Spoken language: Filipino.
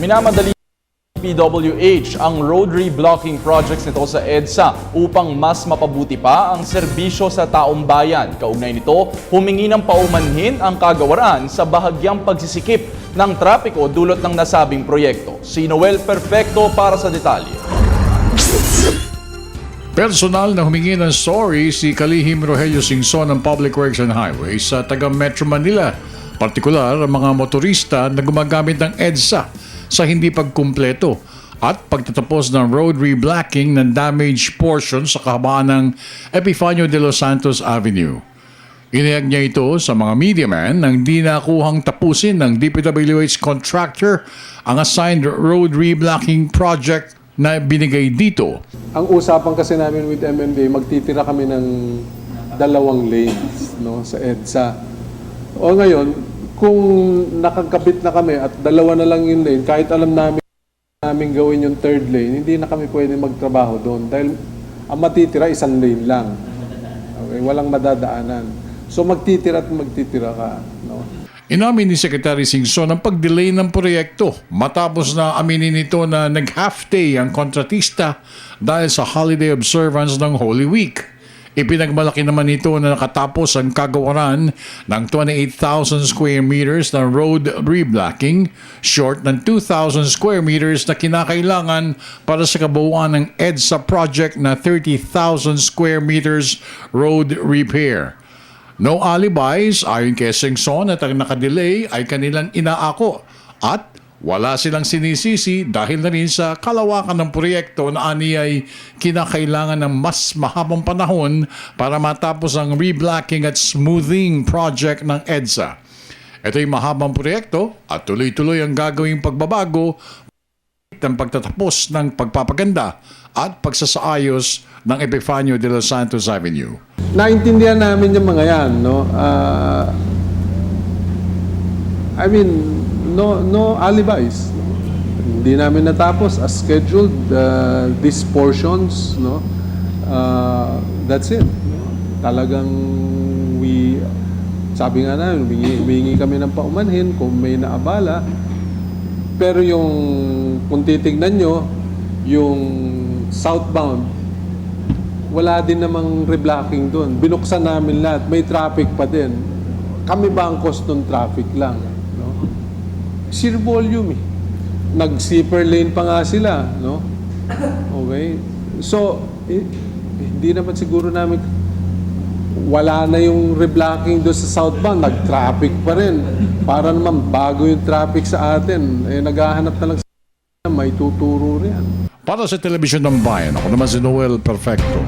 Minamadali PWH ang road reblocking projects nito sa EDSA upang mas mapabuti pa ang serbisyo sa taong bayan. Kaugnay nito, humingi ng paumanhin ang kagawaran sa bahagyang pagsisikip ng trapiko dulot ng nasabing proyekto. Si Noel Perfecto para sa detalye. Personal na humingi ng sorry si Kalihim Rogelio Singson ng Public Works and Highways sa taga Metro Manila, partikular ang mga motorista na gumagamit ng EDSA sa hindi pagkumpleto at pagtatapos ng road reblocking ng damaged portion sa kahabaan ng Epifanio de los Santos Avenue. Inihag niya ito sa mga media man nang di nakuhang tapusin ng DPWH contractor ang assigned road reblocking project na binigay dito. Ang usapan kasi namin with MMDA, magtitira kami ng 2 lanes, no, sa EDSA. O ngayon, kung nakagkabit na kami at 2 na lang yung lane, kahit alam namin gawin yung 3rd lane, hindi na kami pwede magtrabaho doon dahil ang matitira 1 lane lang. Okay? Walang madadaanan. So magtitira at magtitira ka. No? Inamin ni Secretary Singson ang pag-delay ng proyekto matapos na aminin nito na nag-half day ang kontratista dahil sa holiday observance ng Holy Week. Ipinagmalaki naman nito na nakatapos ang kagawaran ng 28,000 square meters ng road reblocking, short ng 2,000 square meters na kinakailangan para sa kabuuan ng EDSA project na 30,000 square meters road repair. No alibis ayon kay Singson at ang nakadelay ay kanilang inaako at wala silang sinisisi dahil na rin sa kalawakan ng proyekto na ani ay kinakailangan ng mas mahabang panahon para matapos ang reblocking at smoothing project ng EDSA. Ito'y mahabang proyekto at tuloy-tuloy ang gagawing pagbabago ng pagtatapos ng pagpapaganda at pagsasaayos ng Epifanio de los Santos Avenue. Naintindihan namin yung mga yan, no? No alibis. Hindi namin natapos as scheduled these portions, no? That's it. Talagang sabi nga namin, humingi kami ng paumanhin kung may naabala. Pero kung titignan nyo, yung southbound, wala din namang reblocking doon. Binuksan namin lahat. May traffic pa din. Kami ba ang cost ng traffic lang? No? Sheer volume eh. Nag-zipper lane pa nga sila. No? Okay? So, hindi naman siguro namin wala na yung reblocking doon sa southbound. Nag-traffic pa rin. Para naman bago yung traffic sa atin. Naghahanap na lang may tuturo riyan. Para sa Telebisyon ng Bayan, ako naman si Noel Perfecto.